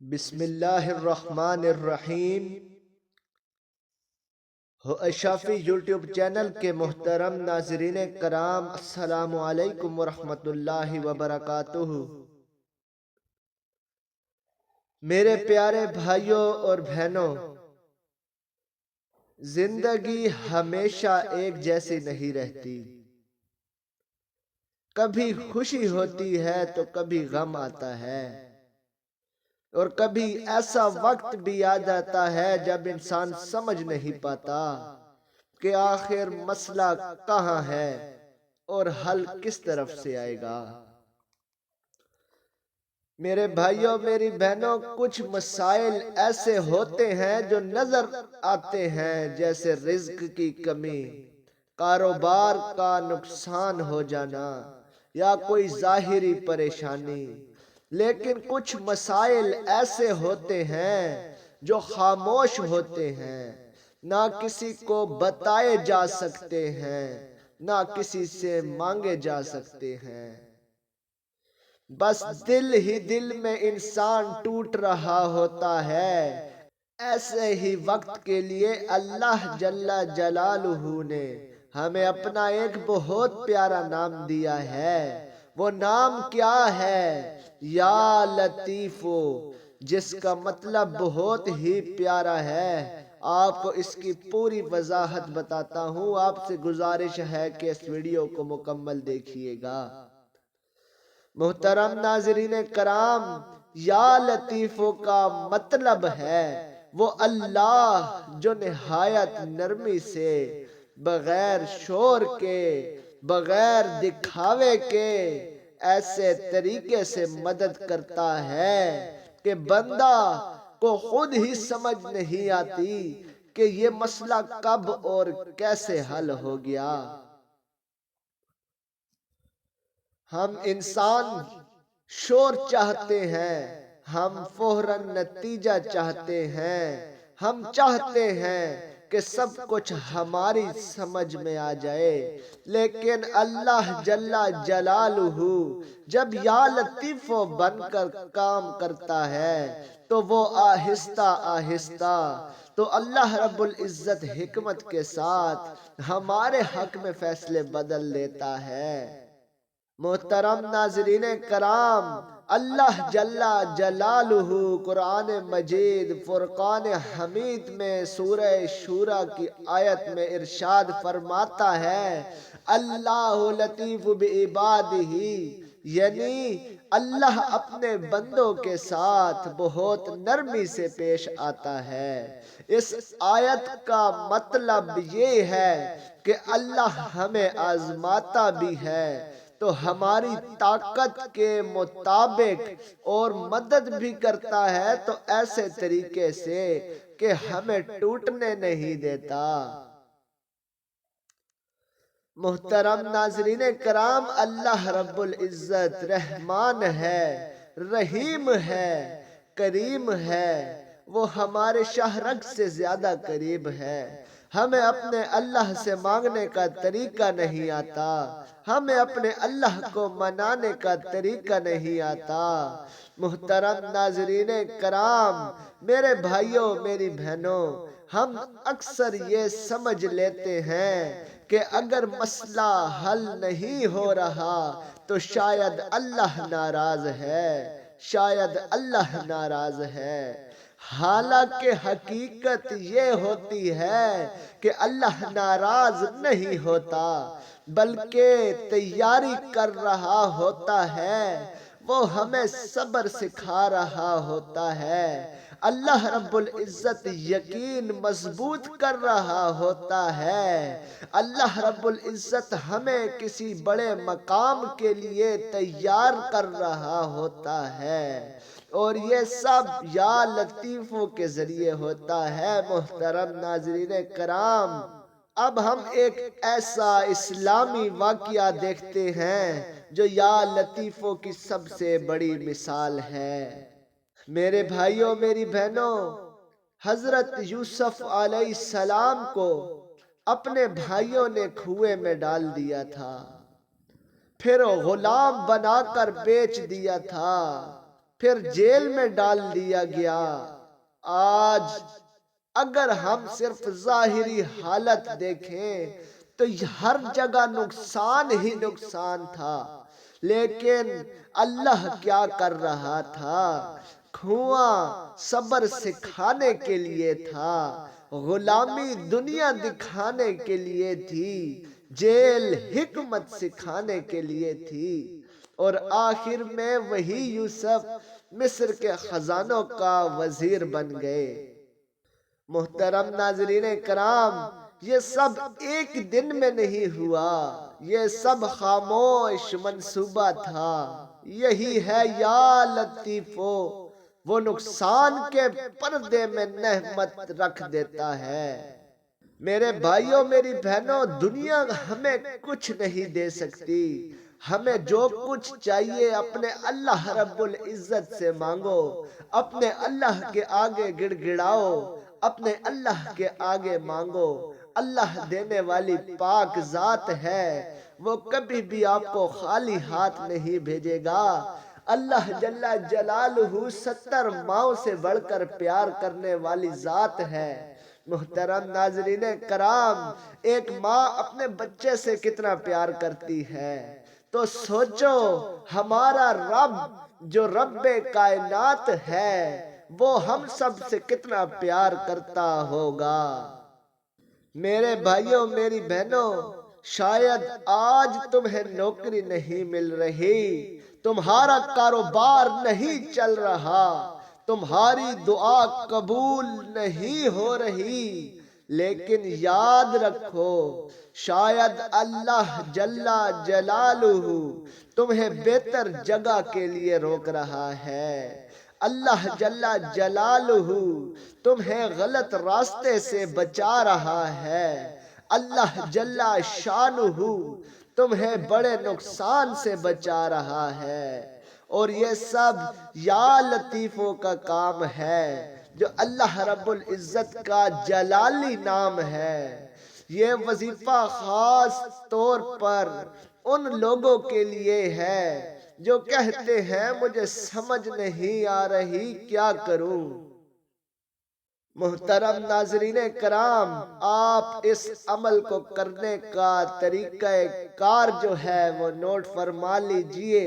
بسم اللہ الرحمن الرحیم۔ اشافی یوٹیوب چینل کے محترم ناظرین کرام، السلام علیکم ورحمۃ اللہ وبرکاتہ۔ میرے پیارے بھائیوں اور بہنوں، زندگی ہمیشہ ایک جیسی نہیں رہتی۔ کبھی خوشی ہوتی ہے تو کبھی غم آتا ہے، اور کبھی ایسا وقت بھی آ جاتا ہے جب انسان سمجھ نہیں پاتا کہ آخر مسئلہ کہاں ہے اور حل کس طرف سے آئے گا۔ میرے بھائیوں میری بہنوں، کچھ مسائل ایسے ہوتے ہیں جو نظر آتے ہیں، جیسے رزق کی کمی، کاروبار کا نقصان ہو جانا یا کوئی ظاہری پریشانی۔ لیکن کچھ مسائل ایسے ہوتے ہیں جو خاموش ہوتے ہیں، نہ کسی کو بتائے جا سکتے ہیں، نہ کسی سے مانگے جا سکتے ہیں۔ بس دل ہی دل میں انسان ٹوٹ رہا ہوتا ہے۔ ایسے ہی وقت کے لیے اللہ جل جلالہ نے ہمیں اپنا ایک بہت پیارا نام دیا ہے۔ وہ نام کیا ہے؟ یا لطیفو، جس کا مطلب بہت ہی پیارا ہے۔ آپ کو اس کی پوری وضاحت بتاتا ہوں۔ آپ سے گزارش ہے کہ اس ویڈیو کو مکمل دیکھیے گا۔ محترم ناظرین کرام، یا لطیفو کا مطلب ہے وہ اللہ جو نہایت نرمی سے، بغیر شور کے، بغیر دکھاوے کے، ایسے طریقے سے مدد کرتا ہے کہ بندہ کو خود ہی سمجھ نہیں آتی کہ یہ مسئلہ کب اور کیسے حل ہو گیا۔ ہم انسان شور چاہتے ہیں، ہم فوراً نتیجہ چاہتے ہیں، ہم چاہتے ہیں کہ سب کچھ ہماری سمجھ میں آ جائے۔ لیکن اللہ جل جلالہ جب یا لطیف بن کر کام کرتا ہے تو وہ آہستہ آہستہ، تو اللہ رب العزت حکمت کے ساتھ ہمارے حق میں فیصلے بدل لیتا ہے۔ محترم ناظرین کرام، اللہ جل جلالہ قرآن مجید فرقان حمید میں سورہ شورى کی آیت میں ارشاد فرماتا ہے، اللہ لطیف بعبادہ، یعنی اللہ اپنے بندوں کے ساتھ بہت نرمی سے پیش آتا ہے۔ اس آیت کا مطلب یہ ہے کہ اللہ ہمیں آزماتا بھی ہے تو ہماری طاقت کے مطابق، اور مدد بھی کرتا ہے تو ایسے طریقے سے کہ ہمیں ٹوٹنے نہیں دیتا۔ محترم ناظرین کرام، اللہ رب العزت رحمان ہے، رحیم ہے، کریم ہے۔ وہ ہمارے شاہ رگ سے زیادہ قریب ہے۔ ہمیں اپنے اللہ سے مانگنے کا طریقہ نہیں آتا، ہمیں اپنے اللہ کو منانے کا طریقہ نہیں آتا۔ محترم ناظرین کرام، میرے بھائیوں میری بہنوں، ہم اکثر یہ سمجھ لیتے ہیں کہ اگر مسئلہ حل نہیں ہو رہا تو شاید اللہ ناراض ہے، شاید اللہ ناراض ہے۔ حالانکہ حقیقت یہ ہوتی ہے کہ اللہ ناراض نہیں ہوتا، بلکہ تیاری کر رہا ہوتا ہے۔ وہ ہمیں صبر سکھا رہا ہوتا ہے۔ اللہ رب العزت یقین مضبوط کر رہا ہوتا ہے۔ اللہ رب العزت ہمیں کسی بڑے مقام کے لیے تیار کر رہا ہوتا ہے، اور یہ سب یا لطیفوں کے ذریعے ہوتا ہے۔ محترم ناظرین کرام، اب ہم ایک ایسا اسلامی واقعہ دیکھتے ہیں جو یا لطیفوں کی سب سے بڑی مثال ہے۔ میرے بھائیوں میری بہنوں، حضرت یوسف علیہ السلام کو اپنے بھائیوں نے کنویں میں ڈال دیا تھا، پھر غلام بنا کر بیچ دیا تھا۔ پھر جیل میں ڈال دیا گیا۔ آج اگر ہم صرف ظاہری حالت دیکھیں تو ہر جگہ نقصان ہی نقصان تھا، لیکن اللہ کیا کر رہا تھا؟ کنواں صبر سکھانے کے لیے تھا، غلامی دنیا دکھانے کے لیے تھی، جیل حکمت سکھانے کے لیے تھی، اور آخر میں وہی یوسف مصر کے خزانوں کا وزیر بن گئے۔ محترم ناظرین کرام، یہ سب ایک دن میں نہیں ہوا، یہ سب خاموش منصوبہ تھا۔ یہی ہے یا لطیفو، وہ نقصان کے پردے میں نعمت رکھ دیتا ہے۔ میرے بھائیوں میری بہنوں، دنیا ہمیں کچھ نہیں دے سکتی۔ ہمیں جو کچھ چاہیے اپنے اللہ رب العزت سے مانگو، اپنے اللہ کے آگے گڑ گڑاؤ، اپنے اللہ کے آگے مانگو۔ اللہ دینے والی پاک ذات ہے، وہ کبھی بھی آپ کو خالی ہاتھ نہیں بھیجے گا۔ اللہ جل جلالہ 70 ماؤں سے بڑھ کر پیار کرنے والی ذات ہے۔ محترم ناظرین کرام، ایک ماں اپنے بچے سے کتنا پیار کرتی ہے، تو سوچو ہمارا رب جو رب کائنات ہے وہ ہم سب سے کتنا پیار کرتا ہوگا۔ میرے بھائیوں میری بہنوں، شاید آج تمہیں نوکری نہیں مل رہی، تمہارا کاروبار نہیں چل رہا، تمہاری دعا قبول نہیں ہو رہی، لیکن یاد رکھو شاید اللہ جل جلالہ تمہیں بہتر جگہ کے لیے روک رہا ہے۔ اللہ جل جلالہ تمہیں غلط راستے سے بچا رہا ہے۔ اللہ جل شانہ تمہیں بڑے نقصان سے بچا رہا ہے، اور یہ سب یا لطیفوں کا کام ہے جو اللہ رب العزت کا جلالی نام ہے۔ یہ وظیفہ خاص طور پر ان لوگوں کے لیے ہے جو کہتے ہیں مجھے سمجھ نہیں آ رہی کیا کروں۔ محترم ناظرین کرام، آپ اس عمل کو کرنے کا طریقہ کار جو ہے وہ نوٹ فرما لیجئے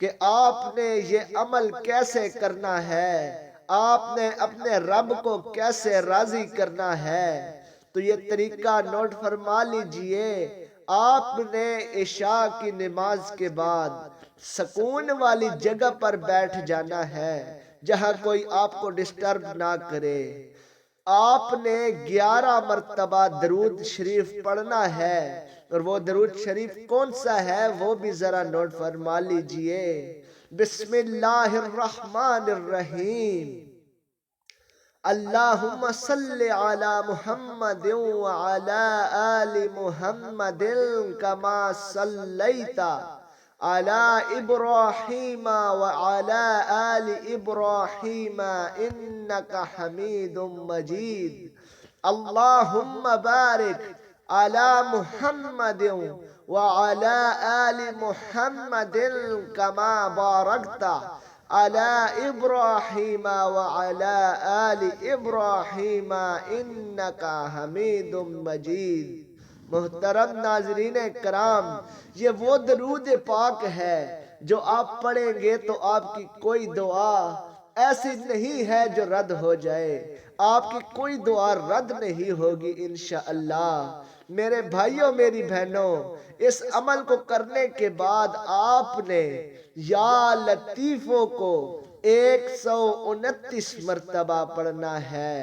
کہ آپ نے یہ عمل کیسے کرنا ہے، آپ نے اپنے رب کو کیسے راضی کرنا ہے۔ تو یہ طریقہ نوٹ فرما لیجئے۔ آپ نے عشاء کی نماز کے بعد سکون والی جگہ پر بیٹھ جانا ہے جہاں کوئی آپ کو ڈسٹرب نہ کرے۔ آپ نے 11 مرتبہ درود شریف پڑھنا ہے، اور وہ درود شریف کون سا ہے وہ بھی ذرا نوٹ فرما لیجئے۔ بسم اللہ الرحمن الرحیم۔ اللہم صلی علی محمد وعلی آل محمد کما صلیت علی ابراہیم وعلی آل ابراہیم انکا حمید مجید۔ اللہم بارک علی محمد وعلی آل محمد کما بارکت علی ابراہیم وعلی آل ابراہیم انکا حمید مجید۔ محترم ناظرین کرام، یہ وہ درود پاک ہے جو آپ پڑھیں گے تو آپ کی کوئی دعا ایسی نہیں ہے جو رد ہو جائے، آپ کی کوئی دعا رد نہیں ہوگی انشاءاللہ۔ میرے بھائیوں میری بہنوں، اس عمل کو کرنے کے بعد آپ نے یا لطیفوں کو 129 مرتبہ پڑھنا ہے،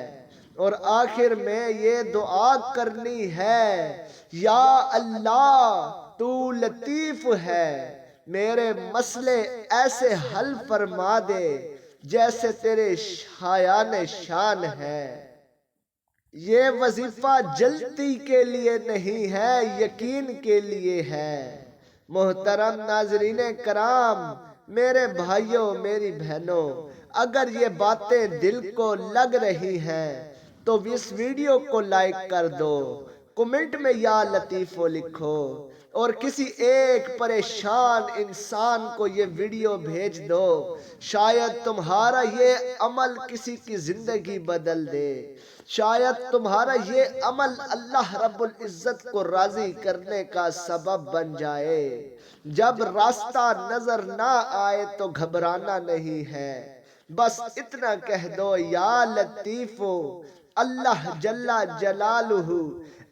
اور آخر میں یہ دعا کرنی ہے، یا اللہ تو لطیف ہے، میرے مسئلے ایسے حل فرما دے جیسے تیرے شایان شان ہے۔ یہ وظیفہ جلدی کے لیے نہیں ہے، یقین کے لیے ہے۔ محترم ناظرین کرام، میرے بھائیوں میری بہنوں، اگر یہ باتیں دل کو لگ رہی ہیں تو اس ویڈیو کو لائک کر دو، کمنٹ میں یا لطیفو لکھو، اور کسی ایک پریشان انسان کو یہ ویڈیو بھیج دو، شاید تمہارا یہ عمل کسی کی زندگی بدل دے، شاید تمہارا یہ عمل اللہ رب العزت کو راضی کرنے کا سبب بن جائے۔ جب راستہ نظر نہ آئے تو گھبرانا نہیں ہے، بس اتنا کہہ دو یا لطیفو، اللہ جل جلالہ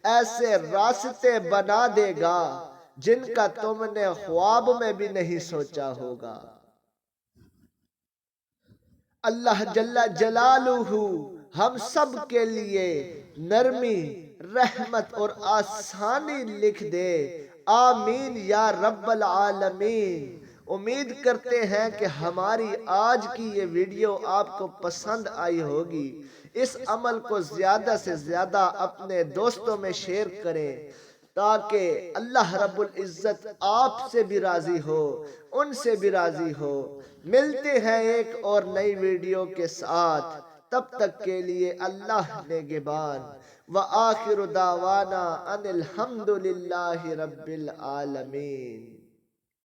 ایسے راستے بنا دے گا جن کا تم نے خواب میں بھی نہیں سوچا ہوگا۔ اللہ جل جلالہ ہم سب کے لیے نرمی، رحمت اور آسانی لکھ دے، آمین یا رب العالمین۔ امید کرتے ہیں کہ ہماری آج کی یہ ویڈیو آپ کو پسند آئی ہوگی۔ اس عمل کو زیادہ سے زیادہ اپنے دوستوں میں شیئر کریں تاکہ اللہ رب العزت آپ سے بھی راضی ہو، ان سے بھی راضی ہو۔ ملتے ہیں ایک اور نئی ویڈیو کے ساتھ، تب تک کے لیے اللہ نگہبان۔ وآخر دعوانا ان الحمد للہ رب العالمین۔